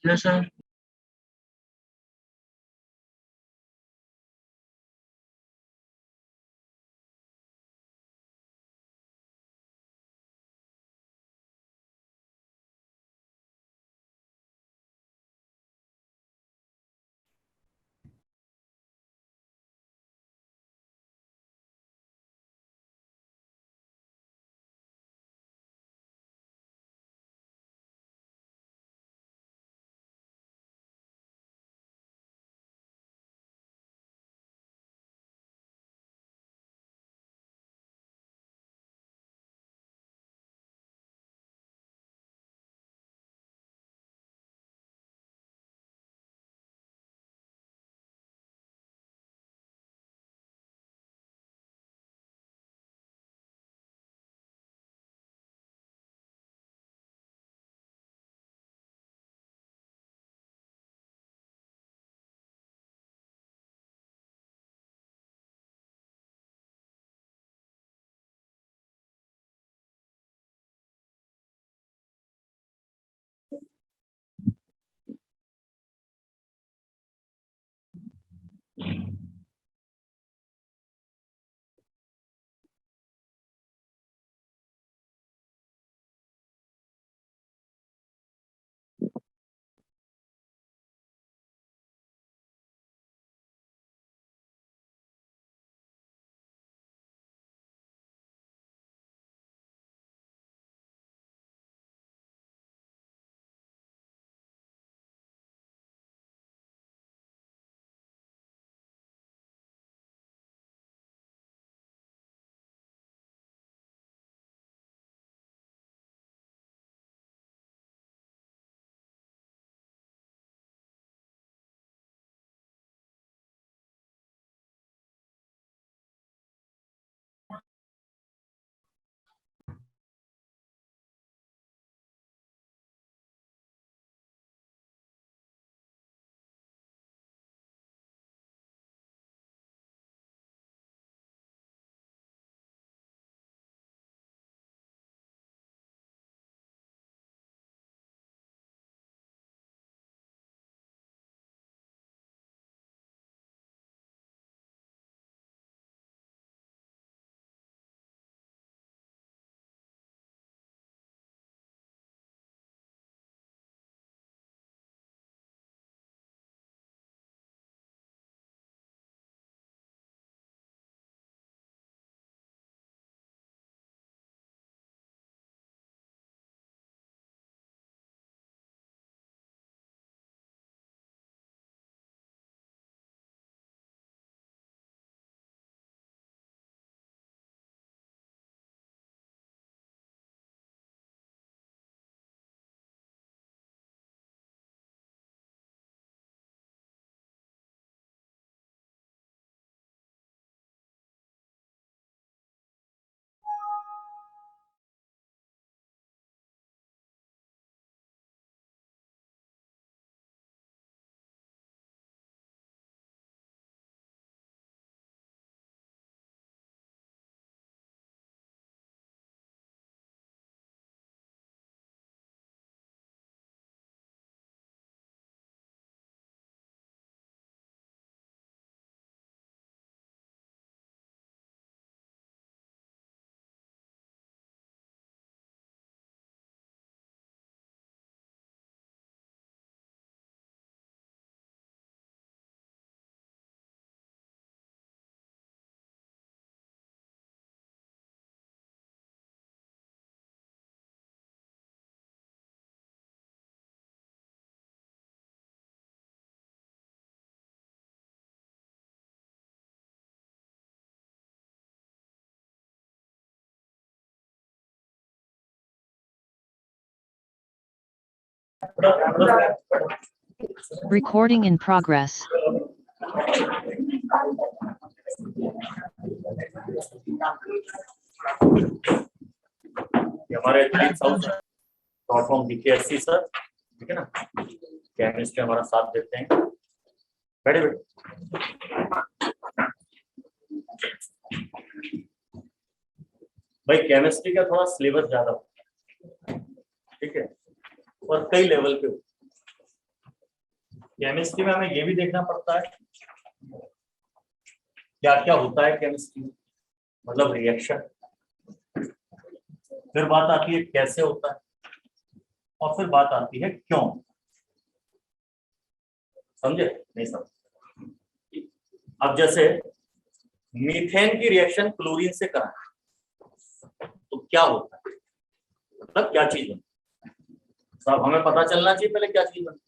Yes, sir. Recording in progress. हमारे 3000 from बीकेएससी sir, ठीक है ना। केमिस्ट्री हमारा साथ देते हैं। बैठे बैठे। भाई केमिस्ट्री का थोड़ा सिलेबस ज्यादा होता है, ठीक है, और कई लेवल पे होता है। केमिस्ट्री में हमें ये भी देखना पड़ता है क्या क्या होता है केमिस्ट्री में, मतलब रिएक्शन, फिर बात आती है कैसे होता है, और फिर बात आती है क्यों। समझे? नहीं समझे? अब जैसे मीथेन की रिएक्शन क्लोरीन से कराएं तो क्या होता है, मतलब क्या चीज बनती है, सब हमें पता चलना चाहिए पहले क्या चीज बनती है।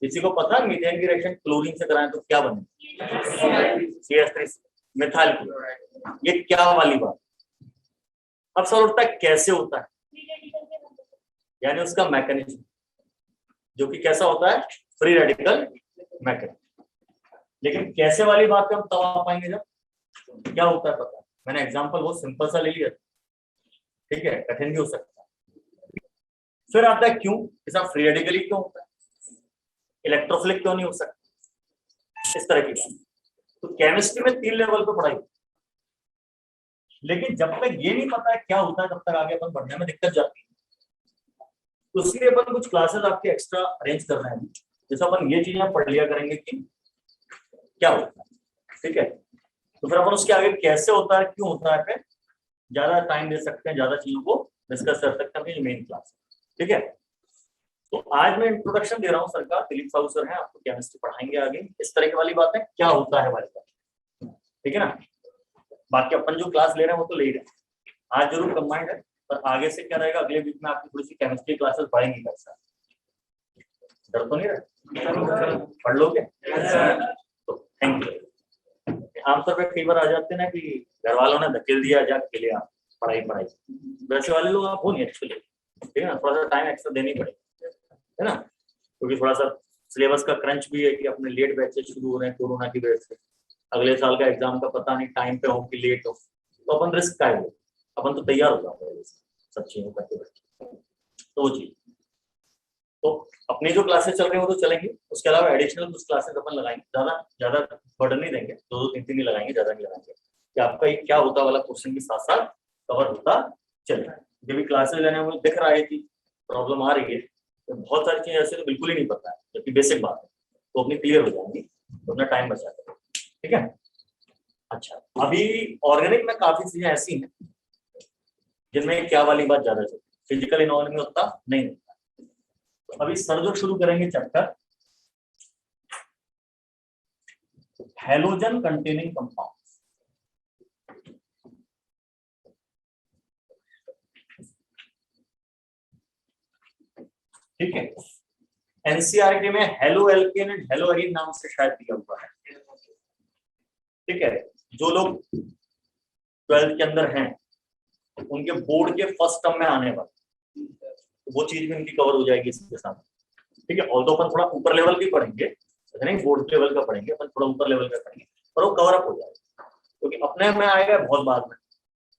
किसी को पता है मीथेन की रिएक्शन क्लोरीन से कराएं तो क्या बने? CH3 methyl chloride. ये क्या वाली बात। अब सवाल उठता है कैसे होता है, यानी उसका मैकेनिज्म, जो कि कैसा होता है, फ्री रेडिकल मैकेनिज्म। लेकिन कैसे वाली बात पे हम तब आ पाएंगे जब क्या होता है पता है। मैंने एग्जांपल बहुत सिंपल सा ले लिया, ठीक है, कठिन भी हो सकता है। फिर आता है क्यों, ऐसा फ्री रेडिकली क्यों होता है, इलेक्ट्रोफिलिक क्यों नहीं हो सकता, इस तरह की बात। तो केमिस्ट्री में 3 लेवल पे पढ़ाई, लेकिन जब तक ये नहीं पता है क्या होता है तब तक आगे अपन बढ़ने में दिक्कत जाती है। तो इसलिए अपन कुछ क्लासेस आपके एक्स्ट्रा अरेंज कर रहे हैं, जैसे अपन ये चीजें पढ़ लिया करेंगे कि क्या होता है, ठीक है। तो फिर अपन उसके आगे कैसे होता है, क्यों होता है पे ज्यादा टाइम दे सकते हैं, ज्यादा चीजों को डिस्कस कर सकते हैं मेन क्लास, ठीक है। तो आज मैं इंट्रोडक्शन दे रहा हूँ, सरकार दिलीप साहू सर हैं, आपको केमिस्ट्री पढ़ाएंगे आगे इस तरह की वाली बातें, क्या होता है वाली बात, ठीक है ना। बाकी अपन जो क्लास ले रहे हैं वो तो ले ही रहे हैं, आज जरूर कंबाइंड है, पर आगे से क्या रहेगा, अगले वीक में आपकी थोड़ी सी केमिस्ट्री क्लासेस बढ़ेंगी। कैसा डर तो नहीं रहे, पढ़ लोगे तो थैंक यू। आमतौर पर कई बार आ जाते हैं ना कि घर वालों ने धकेल दिया, जा के लिए आप पढ़ाई पढ़ाई, वैसे वाले लोग आप हो नहीं एक्चुअली, ठीक है ना। थोड़ा सा टाइम एक्स्ट्रा देनी पड़ेगी, है ना, क्योंकि थोड़ा सा सिलेबस का क्रंच भी है कि अपने लेट बैचेस शुरू हो रहे हैं कोरोना की वजह से, अगले साल का एग्जाम का पता नहीं टाइम पे हो कि लेट हो, तो अपन रिस्क का है, अपन तो तैयार हो जाते हैं सब चीजों करके बैठे। तो वो चीज, तो अपनी जो क्लासेस चल रही हैं वो तो चलेंगी, उसके अलावा एडिशनल कुछ क्लासेस अपन लगाएंगे, ज्यादा बर्डन नहीं देंगे, 2-2-3-3 ही लगाएंगे, ज्यादा नहीं लगाएंगे, कि आपका ये क्या होता वाला क्वेश्चन के साथ साथ कवर होता चले। जब भी क्लासेस लेने में दिख रहा है कि प्रॉब्लम आ रही है, तो बहुत सारी चीजें ऐसे तो बिल्कुल ही नहीं पता है, जबकि बेसिक बात है, तो अपनी क्लियर हो जाएंगी, तो अपना टाइम बचा देंगे, ठीक है। अच्छा, अभी ऑर्गेनिक में काफी चीजें ऐसी हैं जिनमें क्या वाली बात ज्यादा चलती है, फिजिकल इनऑर्गेनिक में उतना नहीं होता। अभी सर जो शुरू करेंगे चैप्टर हैलोजन कंटेनिंग कंपाउंड्स, ठीक है। एनसीईआरटी में halo alkane and hello arene नाम से शायद दिया हुआ है, ठीक है। जो लोग 12th के अंदर हैं उनके बोर्ड के फर्स्ट टर्म में आने वाले, तो वो चीज भी उनकी कवर हो जाएगी इसके साथ, ठीक है। ऑल्दो अपन थोड़ा ऊपर लेवल की पढ़ेंगे, नहीं बोर्ड लेवल का पढ़ेंगे, अपन थोड़ा ऊपर लेवल का पढ़ेंगे, पर वो कवर अप हो जाएगा, क्योंकि अपने में आएगा बहुत बाद में।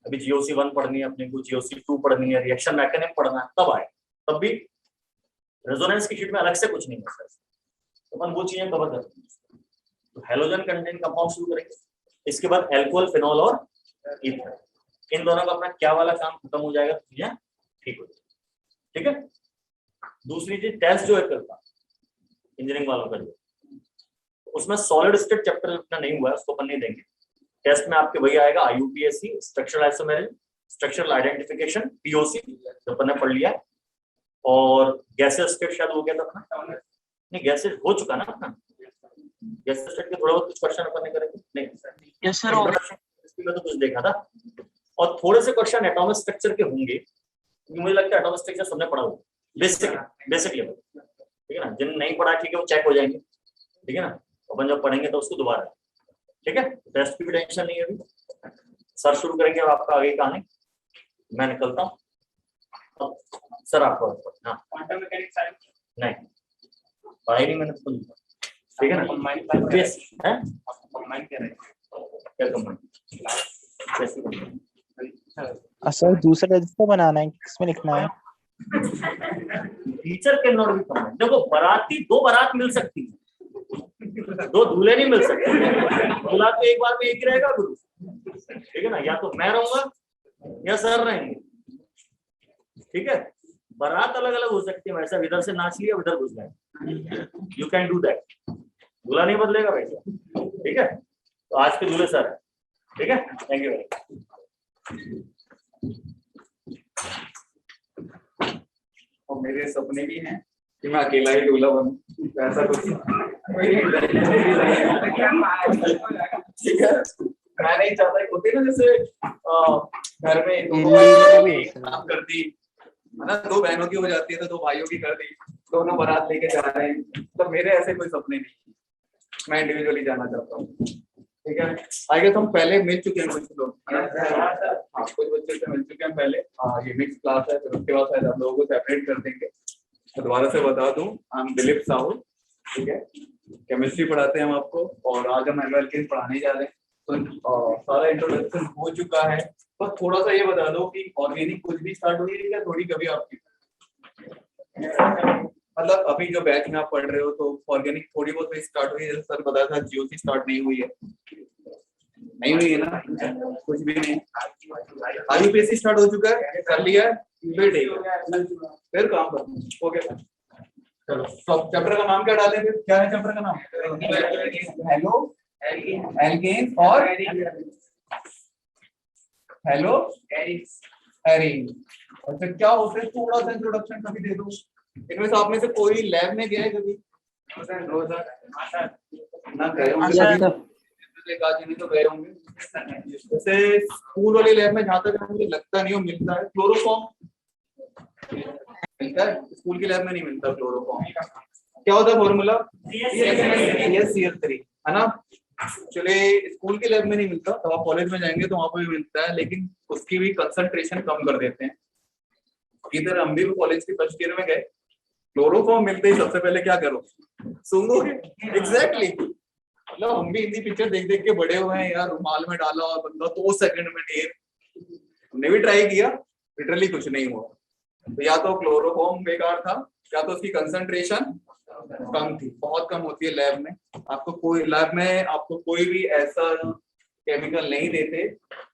अभी जीओसी 1 पढ़नी है अपने को, जीओसी 2 पढ़नी है, रिएक्शन मैकेनिज्म पढ़ना है, तब आए, तब भी रेजोनेंस की शीट में अलग से कुछ नहीं है, तो अपन वो चीजें कवर कर देंगे। तो हैलोजन कंटेनिंग कंपाउंड शुरू करेंगे, इसके बाद अल्कोहल, फिनॉल और ईथर, इन दोनों का अपना क्या वाला काम खत्म हो जाएगा, तो चीजें ठीक हो जाएगी, ठीक है। दूसरी चीज टेस्ट जो है करता इंजीनियरिंग वालों का, जो उसमें सॉलिड स्टेट चैप्टर इतना नहीं हुआ है, उसको अपन नहीं देंगे। टेस्ट में आपके वही आएगा IUPAC, structural isomerism, structural identification, POC जो अपन ने पढ़ लिया है, और गैसेस स्टेट शायद हो गया था अपना, नहीं गैसेस हो चुका ना अपना, गैसेस स्टेट के थोड़ा बहुत कुछ क्वेश्चन अपन ने करेंगे, नहीं यस सर, इसमें तो कुछ देखा था, और थोड़े से क्वेश्चन एटॉमिक स्ट्रक्चर के होंगे, मुझे लगता है एटॉमिक स्ट्रक्चर सबने पढ़ा होगा, बेसिक लेवल, ठीक है ना। जिन नहीं पढ़ा ठीक है वो चेक हो जाएंगे, ठीक है ना, अपन जब पढ़ेंगे तो उसको दोबारा, ठीक है। टेस्ट की भी टेंशन नहीं है, अभी सर शुरू करेंगे अब आपका आगे कहानी, मैं निकलता हूँ सर। आपको हाँ नहीं पढ़ाई नहीं मैंने खुद, ठीक है ना, क्या कंबाइन सर दूसरा रजिस्टर बनाना है, किसमें लिखना है? Teacher can not be combined. देखो बाराती, दो बारात मिल सकती है, दो दूल्हे नहीं मिल सकते। दूल्हा तो एक बार में एक ही रहेगा गुरु, ठीक है ना, या तो मैं रहूंगा या सर रहेंगे, ठीक है। बारात अलग अलग हो सकती है, वैसा इधर से नाच लिया उधर घुस गए, यू कैन डू दैट। दूल्हा नहीं बदलेगा वैसा, ठीक है। तो आज के दूल्हे सर है, ठीक है। थैंक यू वेरी और मेरे सपने भी हैं कि मैं अकेला ही दूल्हा बनूं, ऐसा कुछ ठीक है। मैं नहीं चाहता, होती ना जैसे घर में काम कर दी है ना, दो बहनों की हो जाती है तो दो भाइयों की कर दी, दोनों बारात लेके जा रहे हैं। तो मेरे ऐसे कोई सपने नहीं, मैं इंडिविजुअली जाना चाहता हूँ, ठीक है। आई गेस हम पहले मिल चुके हैं कुछ लोग, हाँ कुछ बच्चे से मिल चुके हैं पहले। ये मिक्स क्लास है, फिर उसके बाद शायद हम लोगों को सेपरेट कर देंगे। तो दोबारा से बता दूं, आई एम दिलीप साहू, ठीक है। केमिस्ट्री पढ़ाते हैं हम आपको, और आज हम एनुअल केस पढ़ाने जा रहे हैं। तो सारा इंट्रोडक्शन हो चुका है, बस थोड़ा सा ये बता दो कि ऑर्गेनिक कुछ भी स्टार्ट हुई है क्या थोड़ी कभी आपकी, मतलब अभी जो बैच में आप पढ़ रहे हो तो ऑर्गेनिक थोड़ी बहुत स्टार्ट हुई है? जैसे सर बताया था जीओसी स्टार्ट नहीं हुई है, नहीं हुई है ना, कुछ भी नहीं। आईयूपीएससी स्टार्ट हो चुका है, कर लिया है, फिर ठीक है, फिर काम करो, ओके। चलो सब चैप्टर का नाम क्या डालें फिर, क्या है चैप्टर का नाम? हेलो एल्केन्स और हेलो एरीन। अच्छा क्या होते हैं, थोड़ा सा इंट्रोडक्शन कभी दे दो। इनमें से आप में से कोई लैब में गया है कभी? ना गए होंगे, नहीं तो गए होंगे। जैसे स्कूल वाली लैब में जहाँ तक मुझे लगता नहीं हो मिलता है क्लोरोफॉर्म, मिलता है, स्कूल की लैब में नहीं मिलता क्लोरोफॉर्म। क्या होता है फॉर्मूला? CH3 है ना। चलिए स्कूल की लैब में नहीं मिलता, तो आप कॉलेज में जाएंगे तो वहां पर भी मिलता है, लेकिन उसकी भी कंसंट्रेशन कम कर देते हैं। इधर हम भी कॉलेज के फर्स्ट ईयर में गए, क्लोरोफॉर्म मिलते ही सबसे पहले क्या करो, सूंघोगे। एग्जैक्टली, मतलब हम भी हिंदी पिक्चर देख देख के बड़े हुए हैं यार, रुमाल में डाला और बंदा 2 सेकंड में ढेर, हमने भी ट्राई किया, लिटरली कुछ नहीं हुआ। तो या तो क्लोरोफॉर्म बेकार था, या तो उसकी कंसंट्रेशन कम थी, बहुत कम होती है लैब में। आपको कोई लैब में आपको कोई भी ऐसा केमिकल नहीं देते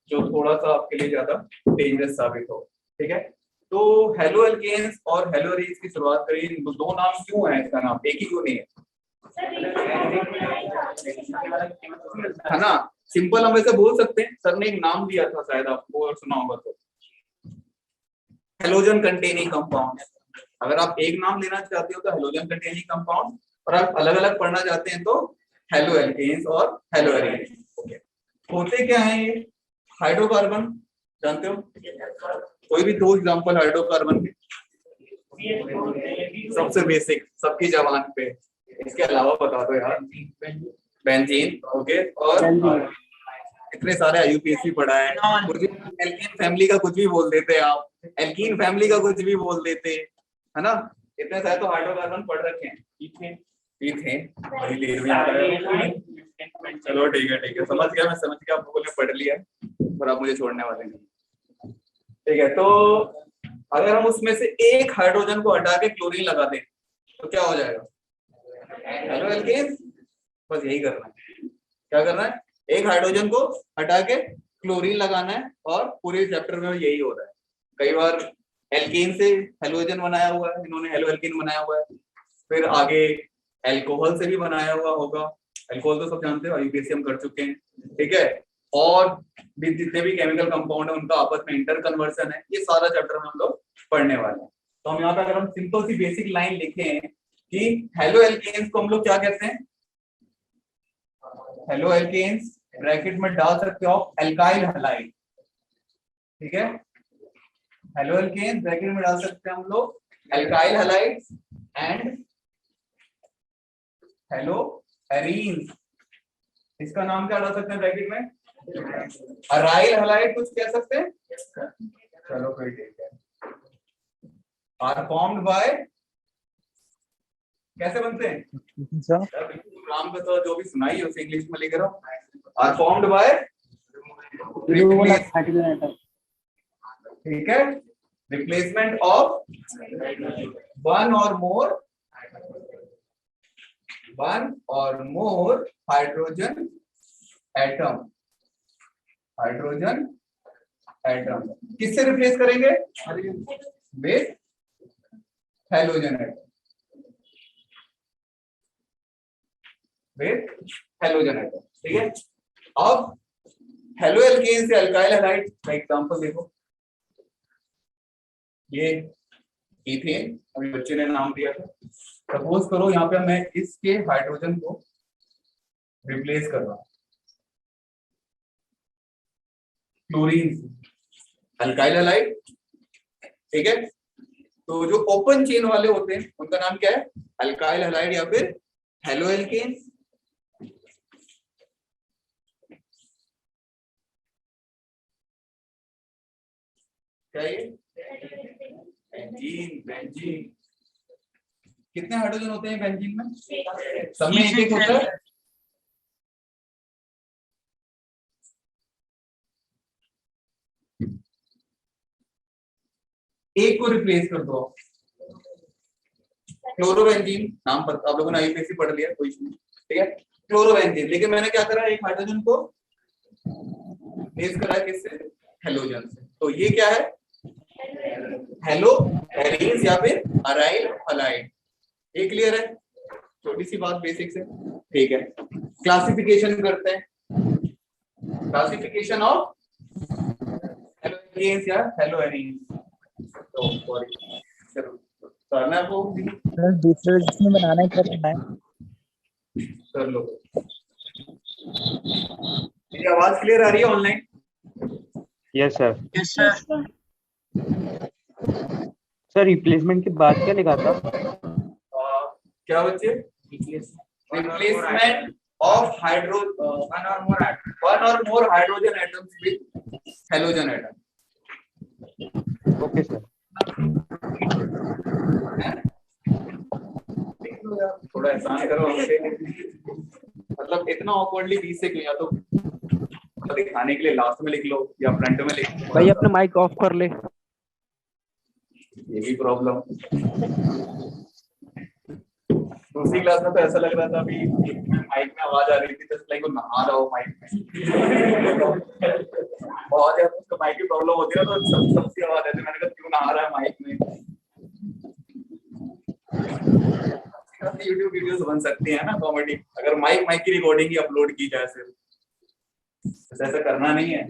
जो थोड़ा सा आपके लिए ज्यादा डेंजरस साबित हो, ठीक है। तो हेलो एल्केन्स और हेलो एरीन्स की शुरुआत करिए। दो नाम क्यों है, इसका नाम एक ही क्यों नहीं है, है ना। सिंपल हम वैसे बोल सकते हैं, सर ने एक नाम दिया था शायद आपको और सुना होगा, तो हेलोजन कंटेनिंग कंपाउंड। अगर आप एक नाम लेना चाहते हो तो हेलोजन कंटेनिंग कंपाउंड, और आप अलग अलग पढ़ना चाहते हैं तो हेलो एल्केन्स और हेलो एरीन्स। होते क्या है ये? हाइड्रोकार्बन, जानते हो? कोई भी 2 एग्जांपल हाइड्रोकार्बन के, सबसे बेसिक सबकी जबान पे, इसके अलावा बता दो यार। Benzene, okay. और इतने सारे आईयूपीएसी पढ़ा है, एल्कीन फैमिली का कुछ भी बोल देते हैं आप, एल्कीन फैमिली का कुछ भी बोल देते हैं, है ना। इतने सारे तो हाइड्रोकार्बन पढ़ रखे हैं। ईथेन, चलो ठीक है, समझ गया, मैं समझ गया, आप लोगों ने पढ़ लिया पर आप मुझे छोड़ने वाले नहीं, ठीक है। तो अगर हम उसमें से एक हाइड्रोजन को हटा के क्लोरीन लगा दें तो क्या हो जाएगा? Halo alkane. बस यही करना है, क्या करना है, एक हाइड्रोजन को हटा के क्लोरीन लगाना है, और पूरे चैप्टर में यही हो रहा है। कई बार एल्केन से हेलोजन बनाया हुआ है, इन्होंने हेलो एल्केन बनाया हुआ है, फिर आगे एल्कोहल से भी बनाया हुआ होगा। एल्कोहल तो सब जानते हो, आईयूपीएसी हम कर चुके हैं, ठीक है। और भी जितने भी केमिकल कंपाउंड है उनका आपस में इंटर कन्वर्सन है, ये सारा चैप्टर में हम लोग पढ़ने वाले हैं। तो हम यहाँ पे अगर हम सिंपल सी बेसिक लाइन लिखें कि हेलो एल्केन्स को हम लोग क्या कहते हैं, हेलो एल्केन्स ब्रैकेट में डाल सकते हो एल्काइल हैलाइड, ठीक है। हेलो एल्केन्स ब्रैकेट में डाल सकते हैं हम लोग alkyl halides and halo arenes, इसका नाम क्या डाल सकते हैं ब्रैकेट में, अराइल हैलाइड कुछ कह सकते हैं। चलो फिर ठीक है, आर फॉर्म्ड बाय, कैसे बनते हैं राम का तो जो भी सुनाई है उसे इंग्लिश में लिख रहा हूं, आर फॉर्म्ड बाय, ठीक है, replacement of one or more hydrogen atom किससे रिप्लेस करेंगे? विथ हेलोजन एटम, ठीक है। अब हेलो एल्केन से अल्काइल हैलाइड का एग्जांपल देखो, ये इथेन, अभी बच्चे ने नाम दिया था। सपोज करो यहाँ पे मैं इसके हाइड्रोजन को रिप्लेस कर रहा हूं क्लोरीन से, अल्काइल हैलाइड, ठीक है। तो जो ओपन चेन वाले होते हैं उनका नाम क्या है? अल्काइल हैलाइड या फिर हेलो एल्केन। क्या ये बेंजीन, कितने हाइड्रोजन होते हैं बेंजीन में? सब में एक होता है। एक को रिप्लेस कर दो, क्लोरोबेंजीन, नाम पर आप लोगों ने आईपीएससी पढ़ लिया, कोई नहीं, ठीक है। क्लोरोबेंजीन, लेकिन मैंने क्या करा, एक हाइड्रोजन को रिप्लेस करा किससे? हेलोजन से। तो ये क्या है? हेलो एरीन्स या फिर अराइल हलाइड। ये क्लियर है? छोटी सी बात बेसिक से, ठीक है। क्लासिफिकेशन करते हैं, क्लासिफिकेशन ऑफ हेलो एरीन्स या हेलो एरीन्स। तो सॉरी, चलो करना है वो दूसरे जिसमें बनाना है, क्या करना है? कर लो। मेरी आवाज क्लियर आ रही है online? Yes sir. Sir replacement के बाद क्या लिखा था? क्या बच्चे? रिप्लेसमेंट ऑफ वन और more hydrogen atoms with halogen atom. Okay sir. थोड़ा एहसान करो हमसे, मतलब इतना ऑकवर्डली 20 से क्यों? या तो दिखाने के लिए लास्ट में लिख लो या फ्रंट में लिख लो। भाई अपना माइक ऑफ कर ले। ये भी प्रॉब्लम। दूसरी क्लास में तो ऐसा लग रहा था अभी माइक में आवाज आ रही थी, जस्ट लाइक वो नहा रहा हो माइक में। बहुत ज्यादा उसको माइक की प्रॉब्लम होती है ना, तो सबकी आवाज आती है। मैंने कहा क्यों नहा रहा है माइक में? यूट्यूब वीडियोस बन सकती है ना कॉमेडी, अगर माइक की रिकॉर्डिंग ही अपलोड की जाए सिर्फ, ऐसा करना नहीं है।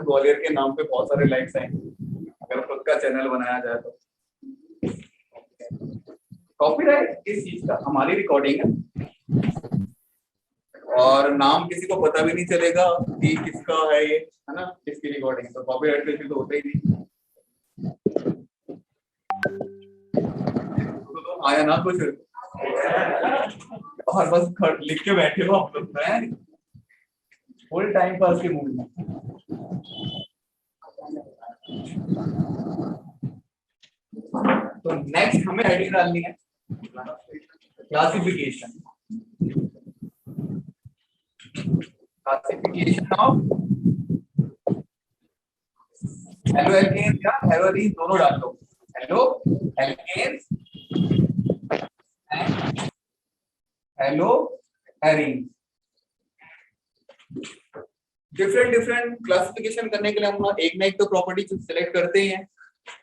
ग्वालियर के नाम पे बहुत सारे लाइक्स हैं, अगर खुद का चैनल बनाया जाए तो। कॉपीराइट किस चीज का? हमारी रिकॉर्डिंग है, और नाम किसी को पता भी नहीं चलेगा कि किसका है ये, है ना, किसकी रिकॉर्डिंग है, तो कॉपीराइट के तो होता ही नहीं। तो आया ना कुछ, और बस लिख के बैठे हो आप लोग, हैं फुल टाइम पास के मूड में। तो नेक्स्ट हमें हेडिंग डालनी है क्लासिफिकेशन ऑफ हेलो एल्केन्स या हेलो एरीन्स, दोनों डाल दो। Halo alkanes and halo arenes. Different classification करने के लिए हम एक ना एक तो प्रॉपर्टी सिलेक्ट करते ही हैं।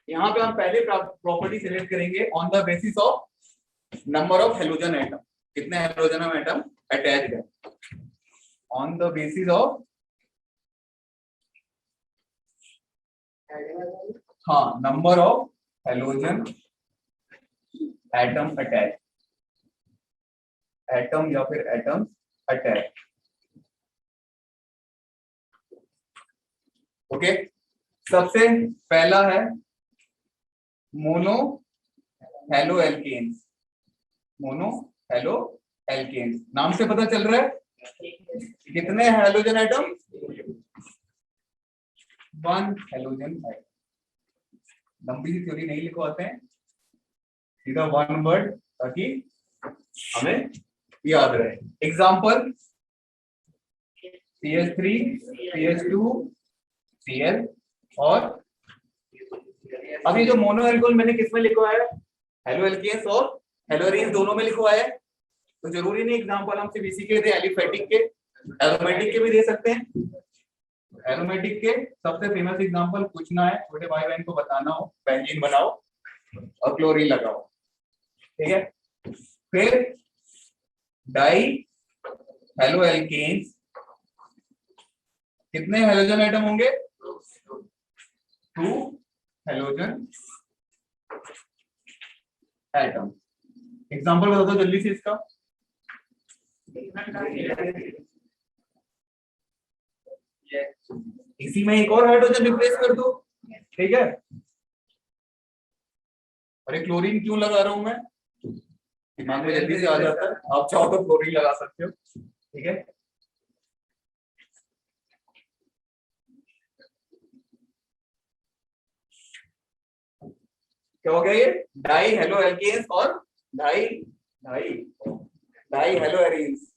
यहाँ पे हम पहले प्रॉपर्टी सिलेक्ट करेंगे on the basis of number of halogen atom, कितने हेलोजन एटम अटैच्ड है, ऑन द बेसिस ऑफ, हाँ, number of halogen atom attach, atom या फिर एटम्स अटैच। ओके, सबसे पहला है mono halo alkanes. Mono halo alkanes, नाम से पता चल रहा है कितने हेलोजन एटम? 1 halogen atom. लंबी सी थ्योरी नहीं लिखवाते हैं, सीधा 1 वर्ड, ताकि हमें याद रहे। एग्जांपल CH3 CH2 Cl और अभी जो मोनो एल्कोहल मैंने किसमें लिखवाया है, हेलो एल्केन्स और हेलो एरीन्स दोनों में लिखवाया है। तो जरूरी नहीं एग्जांपल हम सिर्फ इसी के दे, एलिफेटिक के, एरोमेटिक के भी दे सकते हैं। एरोमेटिक के सबसे फेमस एग्जांपल पूछना है, छोटे भाई बहन को बताना हो, बेंजीन बनाओ और क्लोरीन लगाओ, ठीक है। फिर डाई हेलो एल्केन्स, कितने हेलोजन एटम होंगे, 2 हेलोजन एटम। एग्जांपल बता दो जल्दी से इसका। इसी में एक और हाइड्रोजन रिप्लेस कर दो, ठीक है। अरे क्लोरीन क्यों लगा रहा हूं मैं, दिमाग में जल्दी से आ जाता है, आप चाहो तो क्लोरीन लगा सकते हो, ठीक है। क्या हो गया ये, डाई हेलो एल्केन्स और di di di halo arenes.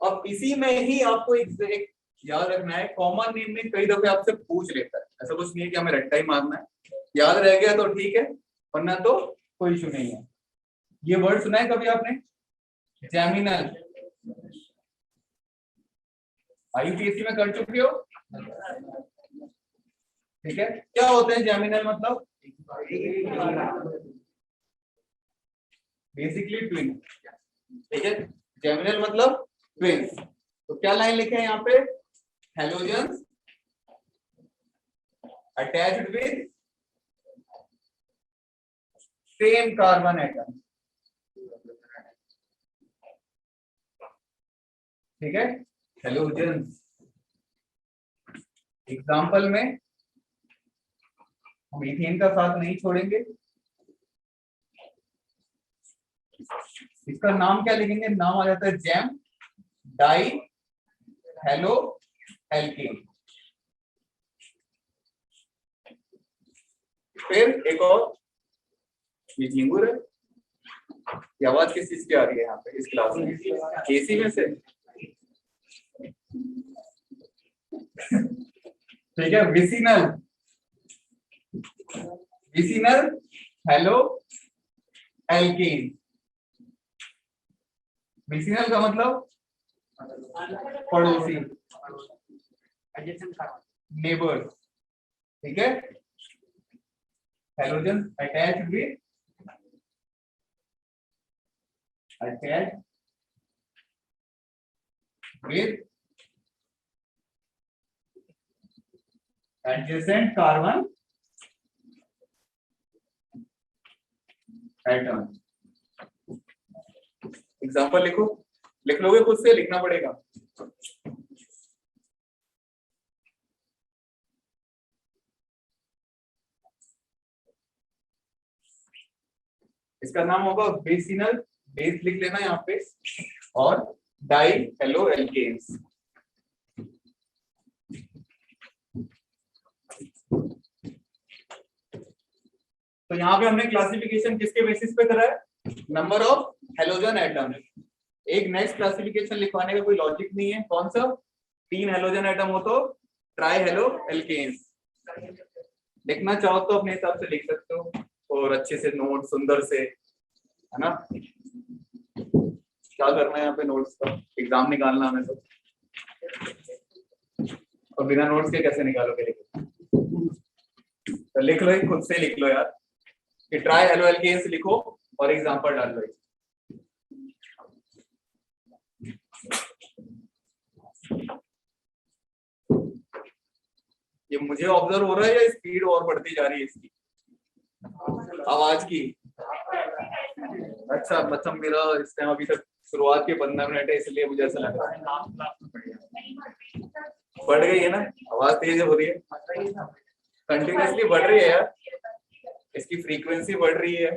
अब इसी में ही आपको एक याद रखना है, कॉमन नेम में कई दफे आपसे पूछ लेता है, ऐसा कुछ नहीं है कि हमें रट्टा ही मारना है, याद रह गया तो ठीक है, वरना तो कोई इशू नहीं है। ये वर्ड सुना है कभी आपने, जैमिनल, आईयूपीएससी में कर चुके हो, ठीक है। क्या होते हैं जैमिनल, मतलब बेसिकली ट्विन, ठीक है। जैमिनल मतलब ट्विन्स। तो क्या लाइन लिखे हैं यहाँ पे, halogens attached with same carbon atom, ठीक है, हेलोजन्स। एग्जाम्पल में हम इथेन का साथ नहीं छोड़ेंगे, इसका नाम क्या लिखेंगे, नाम आ जाता है जैम डाई हेलो एल्केन। फिर एक और, ये झिंगुर है, ये आवाज किस चीज की आ रही है यहाँ पे इस क्लास में, एसी में से, ठीक है। Vicinal, vicinal halo alkane. Vicinal का मतलब पड़ोसी, नेबर, ठीक है। Halogen attached with adjacent carbon atom. Example लिखो, लिख लोगे खुद से, लिखना पड़ेगा। इसका नाम होगा बेसिनल, बेस लिख लेना यहाँ पे, और डाई हेलो एल्केन्स। तो यहाँ पे हमने क्लासिफिकेशन किसके बेसिस पे करा है, नंबर ऑफ हेलोजन एटम। एक नेक्स्ट क्लासिफिकेशन लिखवाने का कोई लॉजिक नहीं है, कौन सा, 3 हेलोजन एटम हो तो ट्राई हेलो एल्केन्स। लिखना चाहो तो अपने हिसाब से लिख सकते हो, और अच्छे से नोट सुंदर से, है ना। क्या करना है यहाँ पे, नोट्स का एग्जाम निकालना हमें तो, और बिना नोट्स के कैसे निकालोगे, लिखो तो लिख लो, खुद से लिख लो यार, कि ट्राई हेलो एल्केन्स लिखो और एग्जांपल डाल लो। ये मुझे ऑब्जर्व हो रहा है या स्पीड और बढ़ती जा रही है इसकी, आवाज की। अच्छा मतलब मेरा इस टाइम अभी तक शुरुआत के 15 मिनट है, इसलिए मुझे ऐसा लग रहा है बढ़ गई है ना, आवाज तेज हो रही है, कंटिन्यूअसली बढ़ रही है यार, इसकी फ्रीक्वेंसी बढ़ रही है।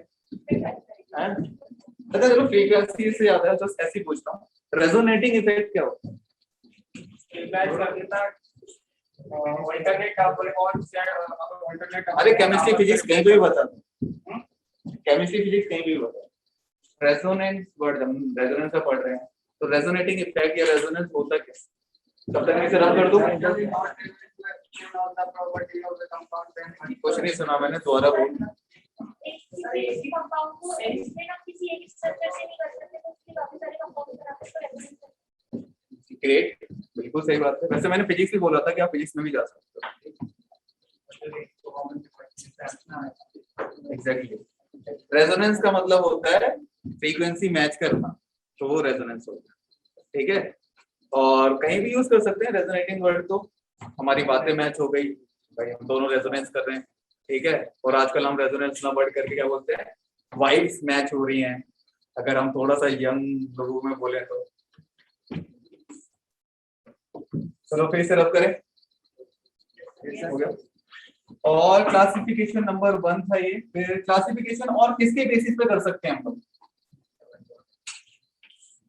अच्छा चलो फ्रीक्वेंसी से ज्यादा है, जस्ट ऐसे ही पूछता हूँ, रेजोनेटिंग इफेक्ट क्या होता है? अरे केमिस्ट्री फिजिक्स कहीं भी बता दो, केमिस्ट्री फिजिक्स कहीं भी बता, रेजोनेंस वर्ड, हम रेजोनेंस का पढ़ रहे हैं, तो रेजोनेटिंग इफेक्ट या रेजोनेंस होता क्या, तब तक मैं इसे रब कर दूं। कुछ नहीं सुना मैंने, दोबारा बोल। कंपाउंड को एक्सप्लेन आप किसी एक स्ट्रक्चर से नहीं कर सकते, तो उसके काफी सारे कंपाउंड बना के उसको एक्सप्लेन ग्रेट, बिल्कुल सही बात है। वैसे मैंने फिजिक्स भी बोला था कि आप फिजिक्स में भी जा सकते हो। एग्जैक्टली, रेजोनेंस का मतलब होता है फ्रीक्वेंसी मैच करना, तो वो रेजोनेंस होता है, ठीक है। और कहीं भी यूज कर सकते हैं रेजोनेटिंग वर्ड, तो हमारी बातें मैच हो गई भाई, हम दोनों रेजोनेंस कर रहे हैं, ठीक है। और आजकल हम रेजोनेंस ना वर्ड करके क्या बोलते हैं, वाइब्स मैच हो रही हैं, अगर हम थोड़ा सा यंग लोगों में बोले तो। चलो फिर से रब करें, हो गया। और क्लासिफिकेशन नंबर 1 था ये। फिर क्लासिफिकेशन और किसके बेसिस पे कर सकते हैं हम लोग,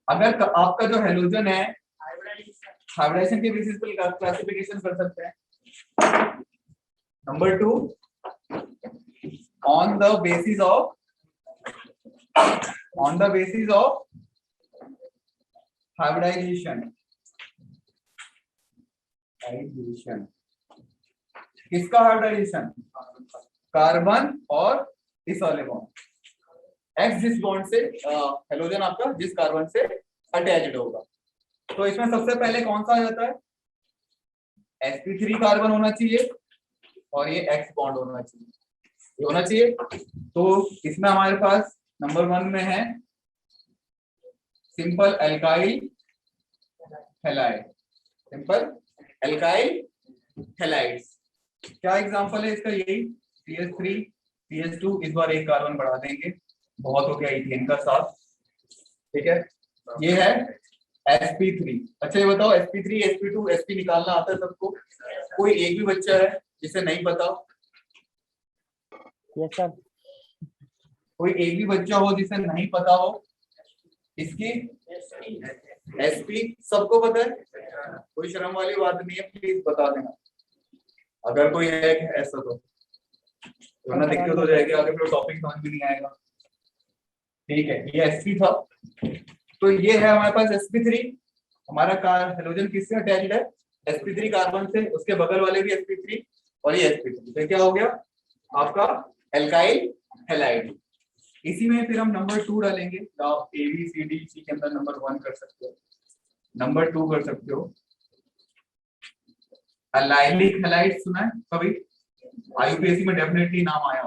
अगर आपका जो हेलोजन है हाइब्रिडाइजेशन के बेसिस पे क्लासिफिकेशन कर सकते हैं। Number 2, on the basis of hybridisation. किसका हाइब्रिडाइजेशन, कार्बन और इस वाले बॉन्ड, एक्स जिस बॉन्ड से हेलोजन आपका जिस कार्बन से अटैच्ड होगा। तो इसमें सबसे पहले कौन सा आ जाता है, sp3 कार्बन होना चाहिए और ये एक्स बॉन्ड होना चाहिए, ये होना चाहिए। तो इसमें हमारे पास नंबर 1 में है simple alkyl halide, simple alkyl halides. क्या एग्जांपल है इसका, यही CH3 CH2, इस बार एक कार्बन बढ़ा देंगे, बहुत हो गया इथेन का साथ, ठीक है। ये है sp3। अच्छा ये बताओ sp3 sp2 sp निकालना आता है सबको, कोई एक भी बच्चा है जिसे नहीं पता, यस सर। कोई एक भी बच्चा हो जिसे नहीं पता हो इसकी sp, सबको पता है, कोई शर्म वाली बात नहीं है, प्लीज बता देना अगर कोई है ऐसा तो, वरना दिक्कत हो जाएगी आगे, फिर टॉपिक समझ भी नहीं आएगा, ठीक है। ये sp था, तो ये है हमारे पास sp3, हमारा हेलोजन किससे अटैच्ड है, sp3 कार्बन से, उसके बगल वाले भी sp3 और ये sp3, तो क्या हो गया आपका एल्काइल हैलाइड। इसी में फिर हम नंबर 2 डालेंगे, आप A B C D C के अंदर नंबर 1 कर सकते हो, नंबर 2 कर सकते हो एलाइलिक हैलाइड। सुना है कभी, यूपीएससी में डेफिनेटली नाम आया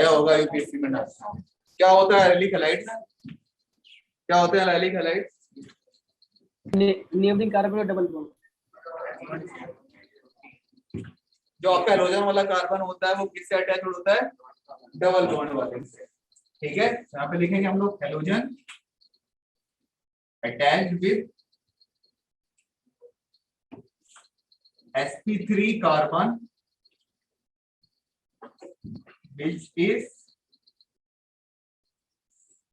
होगा यूपीएससी में नाम। क्या होता है एलाइलिक हैलाइड, क्या होता है एलाइलिक हैलाइड, नियमित कार्बन डबल बॉन्ड। जो आपका हेलोजन वाला कार्बन होता है वो किससे अटैच होता है, डबल बॉन्ड वाले से, ठीक है। यहाँ पे लिखेंगे हम लोग halogen attached with sp3 carbon which is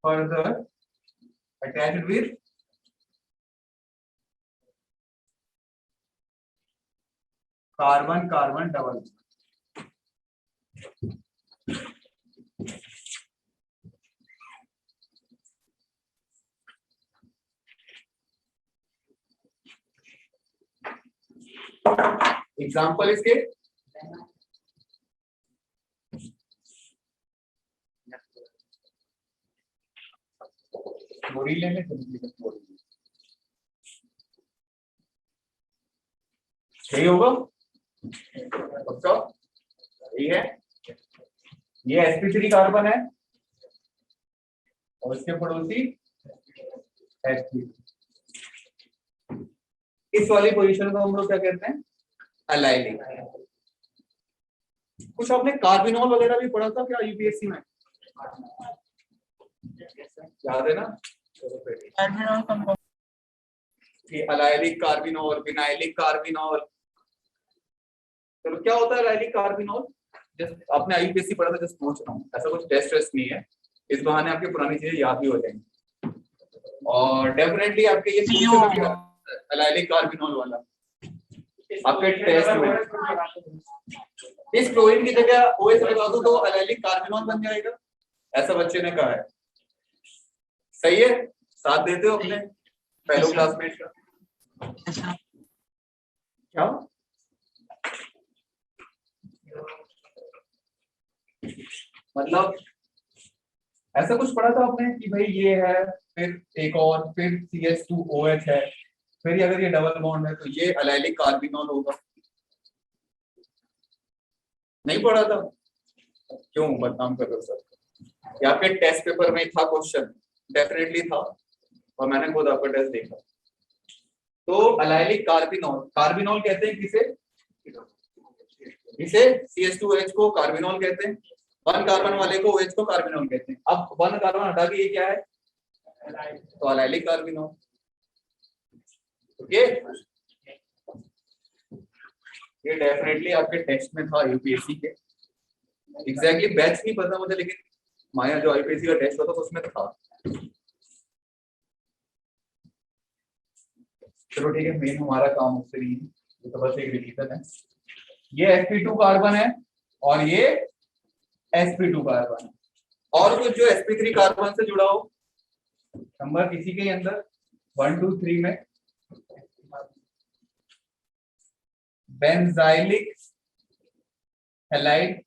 further attached with carbon double. Example इसके बोरी लेने सही होगा, पक्का यही है। ये sp3 कार्बन है और इसके पड़ोसी sp, इस वाली पोजीशन को हम लोग क्या कहते हैं, एलाइलिक। कुछ आपने कार्बिनॉल वगैरह भी पढ़ा था क्या यूपीएससी में, याद है ना, कि एलाइलिक कार्बिनॉल, विनाइलिक कार्बिनॉल। चलो क्या होता है एलाइलिक कार्बिनॉल, जस्ट आपने यूपीएससी पढ़ा था, जस्ट पूछ रहा हूँ, ऐसा कुछ टेस्ट वेस्ट नहीं है, इस बहाने आपकी पुरानी चीजें याद भी हो जाएंगी। और डेफिनेटली आपके ये एलाइलिक कार्बिनॉल वाला आपके टेस्ट में, इस क्लोरीन की जगह OH लगा दो तो एलाइलिक कार्बिनॉल बन जाएगा, ऐसा बच्चे ने कहा है। सही है, साथ देते हो अपने फेलो क्लासमेट का, क्या मतलब ऐसा कुछ पढ़ा था आपने कि भाई ये है, फिर एक और, फिर CH2OH है, फिर अगर ये डबल बॉन्ड है तो ये एलाइलिक कार्बिनॉल होगा। नहीं पढ़ा था? क्यों बदनाम कर रहे हो सर? ये आपके टेस्ट पेपर में था क्वेश्चन, डेफिनेटली था, और मैंने खुद आपका टेस्ट देखा। तो एलाइलिक कार्बिनॉल, कार्बिनॉल कहते हैं किसे? इसे CH2OH को कार्बिनॉल कहते हैं, 1 कार्बन वाले को OH को कार्बिनॉल कहते हैं। अब 1 कार्बन हटा के ये क्या है? तो एलाइलिक कार्बिनॉल। ओके, ये डेफिनेटली आपके टेस्ट में था यूपीएससी के। एग्जैक्टली बैच नहीं पता मुझे, लेकिन माया जो यूपीएससी का टेस्ट होता था उसमें तो था। चलो ठीक है, मेन हमारा काम उससे नहीं है, ये तो बस एक रिवीजन है। ये sp2 कार्बन है और ये sp2 कार्बन है, और कुछ जो sp3 कार्बन से जुड़ा हो, नंबर किसी के अंदर 1 2 3 में बेंजाइलिक हैलाइड,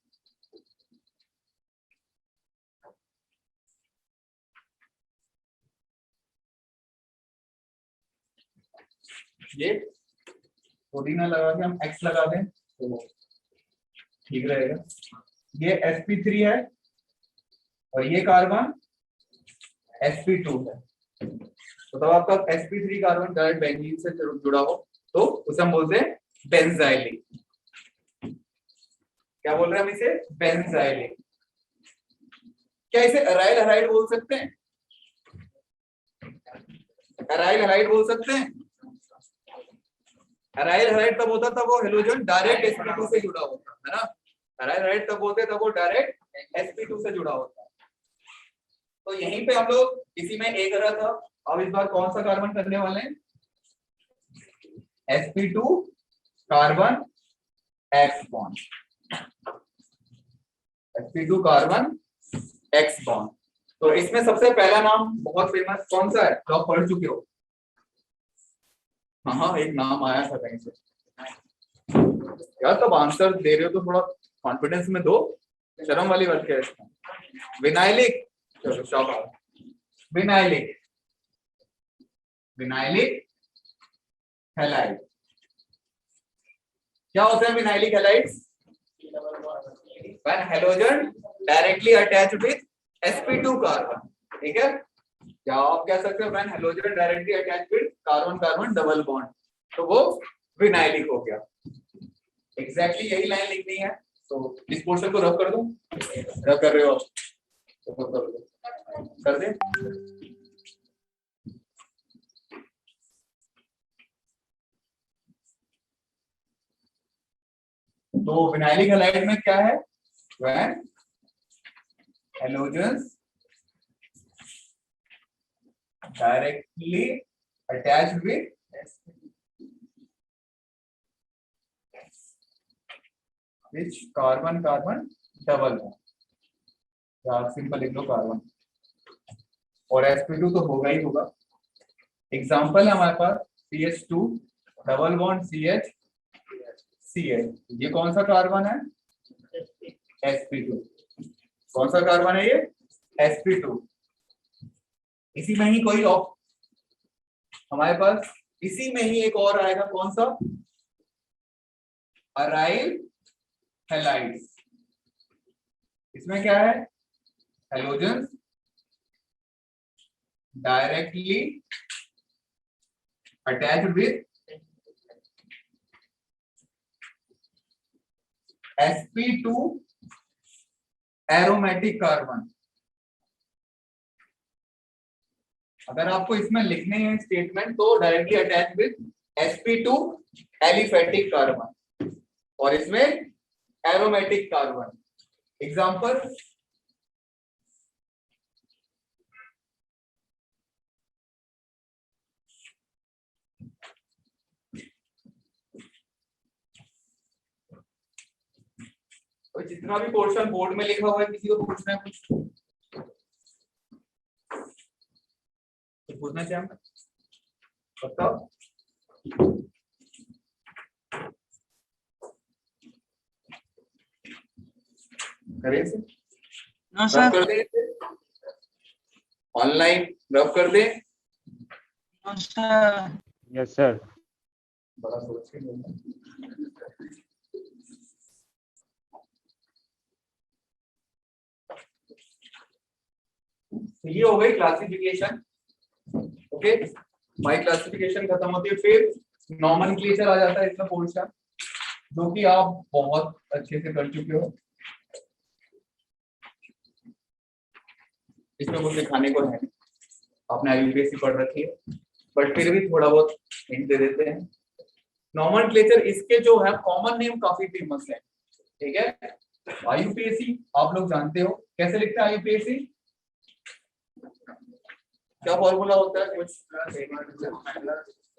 ये प्रोटीन लगा के हम X लगा दें तो ठीक रहेगा। ये sp3 है और ये कार्बन sp2 है, तो तब आपका sp3 कार्बन डायरेक्ट बेंजीन से जुड़ा हो तो उसे हम बोलते हैं बेंजाइलिक। क्या बोल रहे हैं हम इसे? बेंजाइलिक। क्या इसे अराइल हैलाइड बोल सकते हैं? अराइल हैलाइड बोल सकते हैं? अराइल हैलाइड तब होता तब वो हेलोजन डायरेक्ट sp2 से जुड़ा होता है ना। अराइल हैलाइड तब बोलते तब वो डायरेक्ट sp2 से जुड़ा होता है। तो यहीं पे हम लोग इसी में एक करा था, अब इस बार कौन सा कार्बन करने वाले हैं? sp2 carbon X bond, sp2 carbon X bond. तो इसमें सबसे पहला नाम बहुत फेमस कौन सा है जो आप पढ़ चुके हो? हाँ, एक नाम आया था कहीं से यार, तब आंसर दे रहे हो तो थोड़ा कॉन्फिडेंस में दो, शर्म वाली बात क्या है? विनाइलिक, चलो शाबाश, विनाइलिक, विनाइलिक हैलाइड। क्या होते हैं vinylic halides? When halogen directly attached with sp2 carbon, ठीक है? या आप कह सकते हो when halogen directly attached with carbon carbon double bond, तो वो विनाइलिक हो गया। एग्जैक्टली यही लाइन लिखनी है, तो इस पोर्शन को रफ कर दूं? रफ कर रहे हो आप? तो कर दे। तो विनाइलिक हैलाइड में क्या है? when halogens directly attached with which carbon carbon double bond, या सिंपल लिख लो कार्बन, और sp2 तो होगा ही होगा। एग्जांपल है हमारे पास CH2 double bond CH CH, ये कौन सा कार्बन है? sp2। कौन सा कार्बन है ये? sp2। इसी में ही कोई और हमारे पास, इसी में ही एक और आएगा, कौन सा? Aryl halides. इसमें क्या है? Halogen directly attached with sp2 aromatic carbon. अगर आपको इसमें लिखने हैं स्टेटमेंट तो directly attach with sp2 aliphatic carbon, और इसमें एरोमेटिक कार्बन। एग्जांपल, तो जितना भी पोर्शन बोर्ड में लिखा हुआ है, किसी को पूछना है कुछ? तो पूछना चाहिए हमें, बताओ। करें से रब कर दे, ऑनलाइन रब कर दे। Yes sir. बड़ा सोच के बोलना। तो ये हो गई क्लासिफिकेशन। ओके, माई क्लासिफिकेशन खत्म होती है, फिर नॉमेनक्लेचर आ जाता है इसका पोर्शन, जो कि आप बहुत अच्छे से कर चुके हो। इसमें कुछ दिखाने को है, आपने आईयूपीएससी पढ़ रखी है, बट फिर भी थोड़ा बहुत हिंट दे देते हैं। नॉमेनक्लेचर इसके जो है कॉमन नेम काफी फेमस है, ठीक है। आईयूपीएससी आप लोग जानते हो कैसे लिखते हैं आईयूपीएससी, क्या फॉर्मूला होता है कुछ,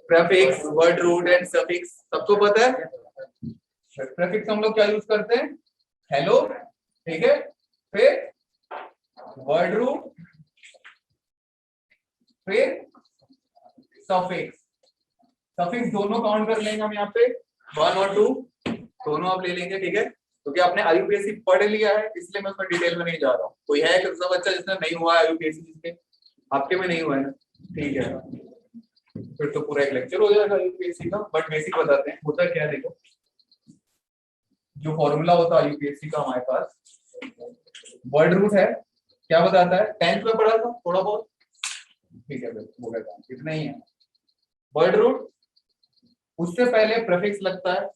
prefix, word root and suffix, सबको पता है। प्रीफिक्स हम लोग क्या यूज करते हैं, हेलो, ठीक है, फिर वर्ड रूट, फिर सफिक्स। सफिक्स दोनों काउंट कर लेंगे हम यहाँ पे, 1 और 2 दोनों आप ले लेंगे, ठीक है। क्योंकि आपने आईयूपीएससी पढ़ लिया है इसलिए मैं उसमें डिटेल में नहीं जा रहा हूँ। कोई है ऐसा बच्चा जिसने नहीं हुआ है आईयूपीएससी, जिसके आपके में नहीं हुआ है, ठीक है, फिर तो पूरा एक लेक्चर हो जाएगा आईयूपीएससी का। बट बेसिक बताते हैं होता क्या है। देखो, जो फॉर्मूला होता है आईयूपीएससी का हमारे पास, वर्ड रूट है, क्या बताता है, 10th में पढ़ा था थोड़ा बहुत, ठीक है, हो गया, इतना ही है। वर्ड रूट, उससे पहले प्रीफिक्स लगता है,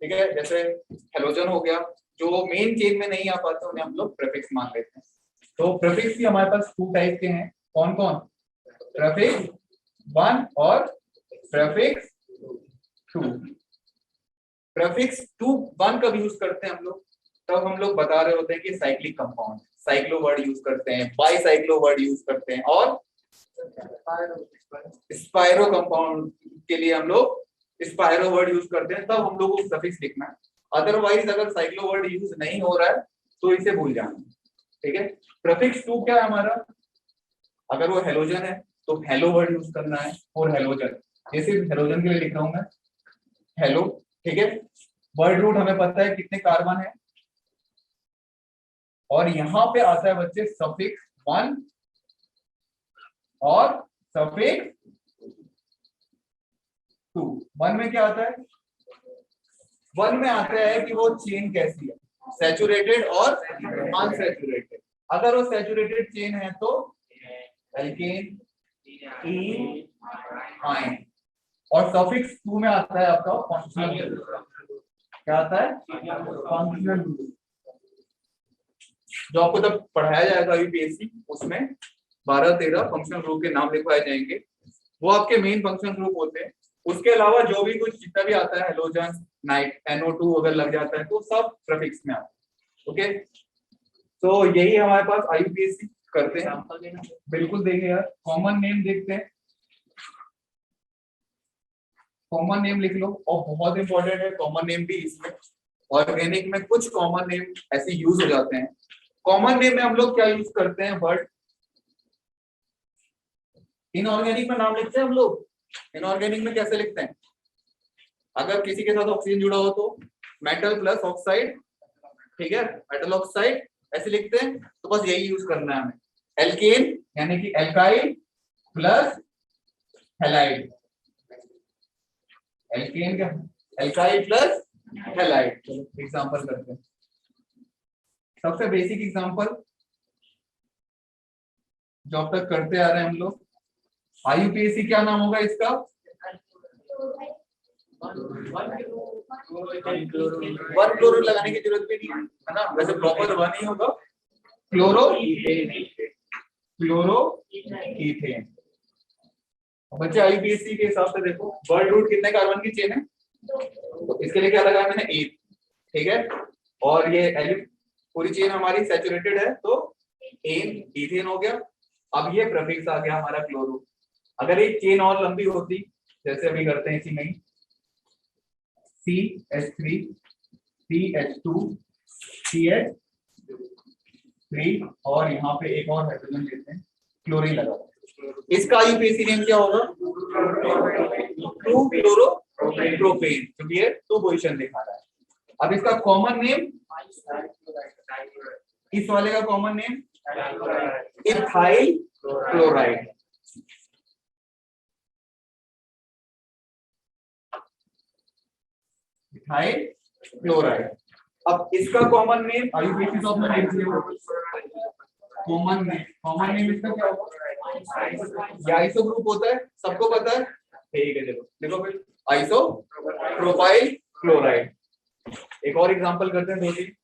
ठीक है, जैसे हेलोजन हो गया, जो मेन चेन में नहीं आ पाते उन्हें हम लोग प्रीफिक्स मान लेते हैं। तो प्रीफिक्स भी हमारे पास 2 टाइप के हैं, कौन कौन, प्रीफिक्स 1 और प्रीफिक्स 2। प्रीफिक्स 2 1 कब यूज करते हैं हम लोग, तब हम लोग बता रहे होते हैं कि cyclic compound, cyclo word use करते हैं, बाईसाइक्लो वर्ड यूज करते हैं, और स्पाइरो कंपाउंड के लिए हम लोग स्पाइरो वर्ड यूज करते हैं, तब हम लोग को सफिक्स लिखना है। अदरवाइज अगर साइक्लो वर्ड यूज नहीं हो रहा है तो इसे भूल जाना, ठीक है। प्रीफिक्स 2 क्या है हमारा, अगर वो हेलोजन है तो हेलो वर्ड यूज करना है, और हेलोजन, जैसे हेलोजन के लिए लिख रहा हूं मैं हेलो, ठीक है। वर्ड रूट हमें पता है कितने कार्बन है, और यहां पे आता है बच्चे सफिक्स 1 और सफिक्स 2। 1 में क्या आता है, 1 में आता है कि वो चेन कैसी है, सैचुरेटेड और अनसैचुरेटेड। अगर वो सैचुरेटेड चेन है तो एल्केन, आयन। और सफिक्स 2 में आता है आपका फंक्शनल, क्या आता है, फंक्शनल, जो आपको तब पढ़ाया जाएगा यूपीएससी, उसमें 12-13 फंक्शनल ग्रुप के नाम लिखवाए जाएंगे, वो आपके मेन फंक्शनल ग्रुप होते हैं। उसके अलावा जो भी कुछ जितना भी आता है, हेलोजन, नाइट, NO2 अगर लग जाता है तो सब प्रीफिक्स में आता है, ओके। तो यही हमारे पास आईयूपीएससी करते हैं। बिल्कुल देंगे यार, कॉमन नेम देखते हैं, कॉमन नेम लिख लो, और बहुत इंपॉर्टेंट है कॉमन नेम भी। इसमें ऑर्गेनिक में कुछ कॉमन नेम ऐसे यूज हो जाते हैं। कॉमन नेम में हम लोग क्या यूज करते हैं, वर्ड। इनऑर्गेनिक में नाम लिखते हैं हम लोग, इनऑर्गेनिक में कैसे लिखते हैं, अगर किसी के साथ ऑक्सीजन जुड़ा हो तो मेटल प्लस ऑक्साइड, ठीक है, मेटल ऑक्साइड ऐसे लिखते हैं, तो बस यही यूज करना है हमें। एल्केन यानी कि एल्काइल प्लस हैलाइड, एल्केन का एल्काइल प्लस हैलाइड। चलो एग्जांपल करते हैं, सबसे बेसिक एग्जांपल जो अब तक करते आ रहे हैं हम लोग, आईयूपीएससी क्या नाम होगा इसका, 1 क्लोरो लगाने की जरूरत भी नहीं है ना, वैसे प्रॉपर 1 ही होगा, क्लोरो इथेन। बच्चे आईयूपीएससी के हिसाब से देखो, वर्ड रूट कितने कार्बन की चेन है, तो इसके लिए क्या लगाया मैंने 8, ठीक है, और ये पूरी चेन हमारी सैचुरेटेड है तो इथेन हो गया। अब ये प्रीफिक्स आ गया हमारा क्लोरो। अगर एक चेन और लंबी होती, जैसे अभी करते हैं इसी में CH3 CH2 CH3, और यहाँ पे एक और हाइड्रोजन लेते हैं, क्लोरीन लगा, इसका आईयूपीएससी नेम क्या होगा, 2-क्लोरो-प्रोपेन, क्योंकि ये 2 पोजीशन दिखा रहा है। अब इसका कॉमन नेम इस वाले का common name ethyl chloride. Ethyl chloride. अब इसका common name IUPAC of common name इसका क्या होगा? ये आइसो ग्रुप होता है, सबको पता है, ठीक है। चलो देखो फिर, आइसो प्रोपाइल क्लोराइड। एक और एग्जांपल करते हैं, देखिए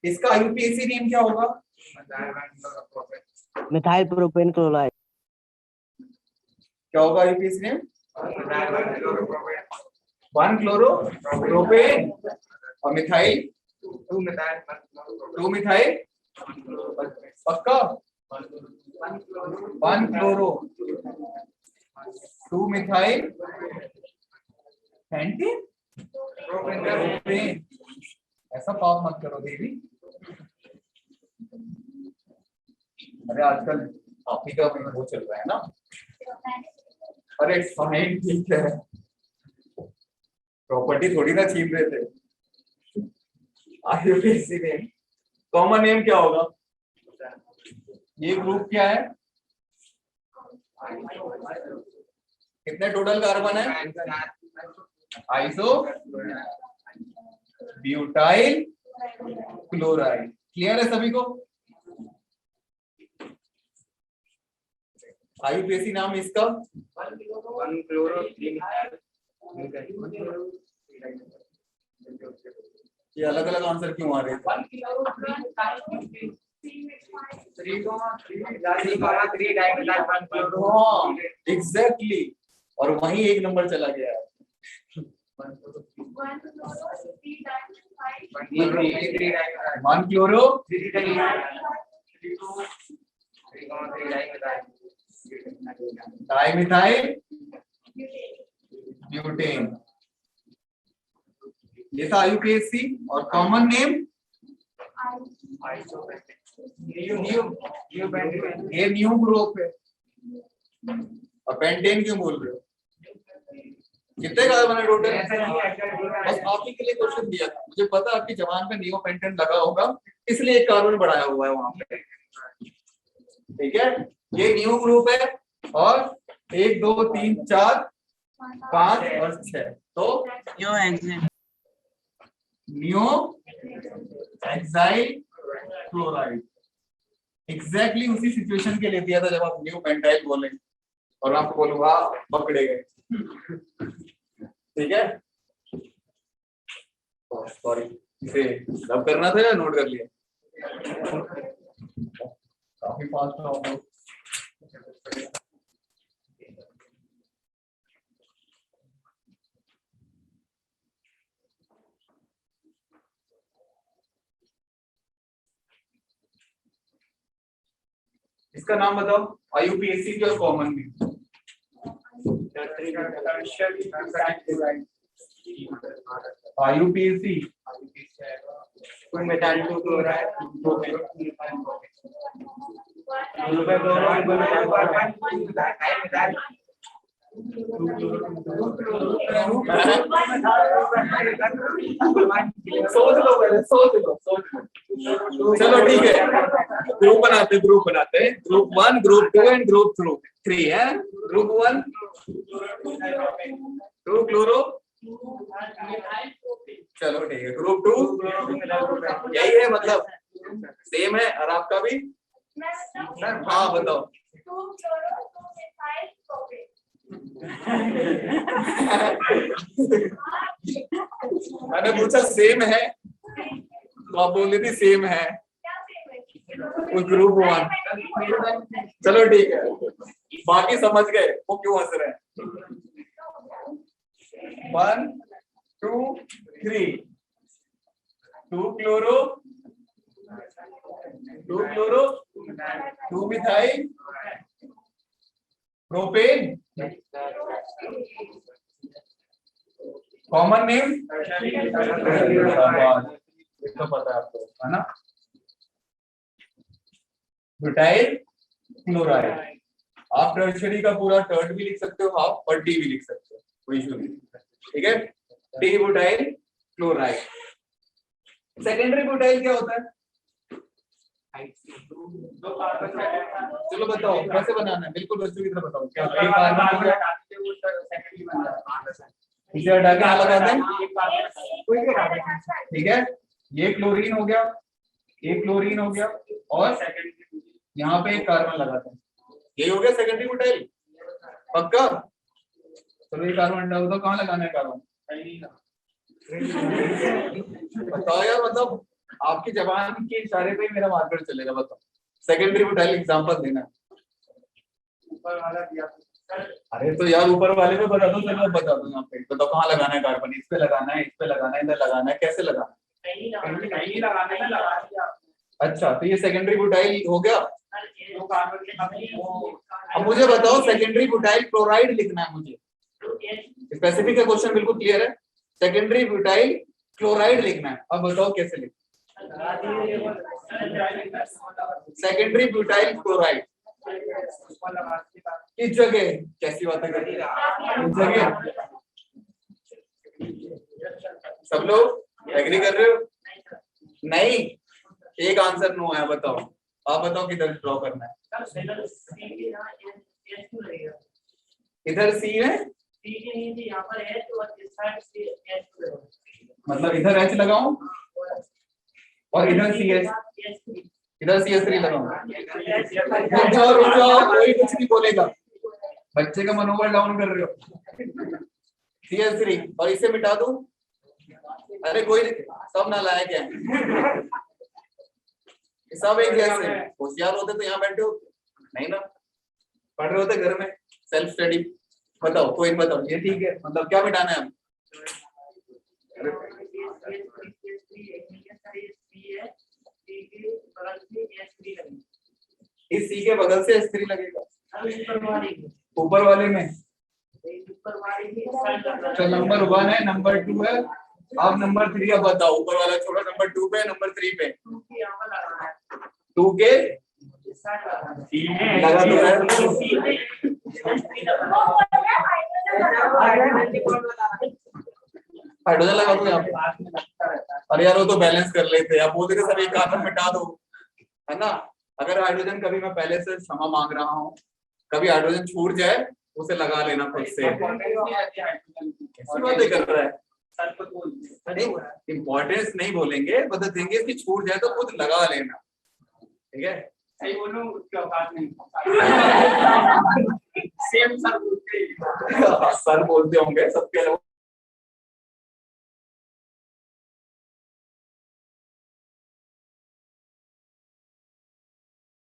इसका आईयूपीएसी नेम क्या होगा? Methyl propane chloride. क्या होगा आईयूपीएसी नेम? 1 क्लोरो प्रोपेन और मिथाइल 2 मिथाइल पक्का 1 क्लोरो 2 मिथाइल पेंटेन प्रोपेन। ऐसा पाप मत करो दीदी। अरे आजकल आप ही का वो चल रहा है ना। अरे फाइन, ठीक है, प्रॉपर्टी थोड़ी ना छीन रहे थे। आईयूपीएसी नेम, कॉमन नेम क्या होगा? ये ग्रुप क्या है? कितने टोटल कार्बन है? Iso butyl chloride. क्लियर है सभी को? आईयूपीएसी नाम इसका 1 क्लोरो 3 मिथाइल। ये अलग अलग आंसर क्यों आ रहे हैं? एग्जैक्टली, और वहीं एक नंबर चला गया है। 1 क्लोरो डाइमिथाइल ब्यूटेन। ये था आईयूपीएसी। और कॉमन नेम ये न्यू ग्रुप है। और पेंटेन क्यों बोल रहे हो? कितने कार्बन है टोटल? बस आप ही के लिए क्वेश्चन दिया था, मुझे पता आपकी जवान पे नियो पेंटेन लगा होगा, इसलिए एक कार्बन बढ़ाया हुआ है वहां पे। ठीक है, ये न्यू ग्रुप है और 1 2 3 4 5 और 6, तो न्यू एक्साइल क्लोराइड। एग्जैक्टली उसी सिचुएशन के लिए दिया था जब आप न्यू पेंटाइल बोलेंगे, और आपको बोलूंगा पकड़े गए। ठीक है, सॉरी, इसे रब करना था या नोट कर लिया? काफी फास्ट हो। इसका नाम बताओ आईयूपीएसी की और कॉमन में। आईयूपीएसी मेटाइल 2 क्लोराइड सोच लो पहले, सोच लो। चलो ठीक है, ग्रुप बनाते ग्रुप 1 ग्रुप 2 एंड ग्रुप 3 है। ग्रुप 1 2 क्लोरो, चलो ठीक है। ग्रुप 2 यही है, मतलब सेम है। और आपका भी? हाँ बताओ। मैंने पूछा सेम है तो आप बोल रही थी सेम है। ग्रुप 1 चलो ठीक है, बाकी समझ गए वो क्यों हंस रहे हैं। 1 2 3 2 chloro 2 methyl propane, common name तो पता है आपको, है ना, ब्यूटाइल क्लोराइड। आप टर्शियरी का पूरा टर्ड भी लिख सकते हो, हाफ, और डी भी लिख सकते हो, कोई इशू नहीं, ठीक है। D butyl chloride. Secondary butyl क्या होता है? चलो बताओ कैसे बनाना है, बिल्कुल बच्चों की तरह बताओ। क्या एक कार्बन इसे हटा के यहाँ लगा दें, ठीक है। ये क्लोरीन हो गया, एक क्लोरीन हो गया, और यहाँ पे एक कार्बन लगाते हैं, यही हो गया सेकेंडरी ब्यूटाइल। पक्का? चलो ये कार्बन हटा दो, कहाँ लगाना है कार्बन? बताओ यार, मतलब आपकी जबान के इशारे पे ही मेरा मार्कर चलेगा। बताओ सेकेंडरी ब्यूटाइल एग्जांपल देना। अरे तो यार ऊपर वाले पे बता दो, चलो बता दो। यहाँ पे बताओ कहाँ लगाना है कार्बन? इस पे लगाना है, इस पे लगाना है, इधर लगाना है, कैसे लगाना है? अच्छा, तो ये सेकेंडरी ब्यूटाइल हो गया। अब मुझे बताओ सेकेंडरी ब्यूटाइल क्लोराइड लिखना है मुझे, स्पेसिफिक है क्वेश्चन, बिल्कुल क्लियर है। सेकेंडरी ब्यूटाइल क्लोराइड लिखना है, अब बताओ कैसे लिख। सेकेंडरी ब्यूटाइल क्लोराइड किस जगह, कैसी बातें कर रही है, जगह सब लोग एग्री कर रहे हो? नहीं, एक आंसर नो है, बताओ आप बताओ किधर ड्रॉ करना है। इधर सी है, मतलब इधर एच लगाऊं और इधर सी एच, इधर सी एच 3 लगाऊं। रुक जाओ, कोई कुछ नहीं बोलेगा, बच्चे का मनोबल डाउन कर रहे हो। सी एच 3 और इसे मिटा दूं? अरे कोई सब नालायक है, सब एक जैसे। होशियार होते तो यहाँ बैठे हो, नहीं ना, पढ़ रहे होते घर में, सेल्फ स्टडी। बताओ कोई बताओ, ये ठीक है, मतलब क्या मिटाना है? इस सी के बगल से S3 लगेगा, ऊपर वाले में। तो नंबर 1 है, नंबर 2 है, आप नंबर 3 अब बताओ। ऊपर वाला छोड़ो, नंबर 2 पे, नंबर 3 पे। 2 के लगा दो यार। हाइड्रोजन लगा दो यहाँ पे। अरे यार वो तो बैलेंस कर लेते, आप बोलते सर एक कार्बन मिटा दो, है ना। अगर हाइड्रोजन कभी, मैं पहले से क्षमा मांग रहा हूँ, कभी हाइड्रोजन छूट जाए उसे लगा लेना खुद से। बातें कर रहा है, इम्पोर्टेंस नहीं बोलेंगे, बता देंगे इसकी छूट जाए तो खुद लगा लेना, ठीक है। सही बोलूं उसकी औकात नहीं। सेम सर बोलते होंगे सबके लोग।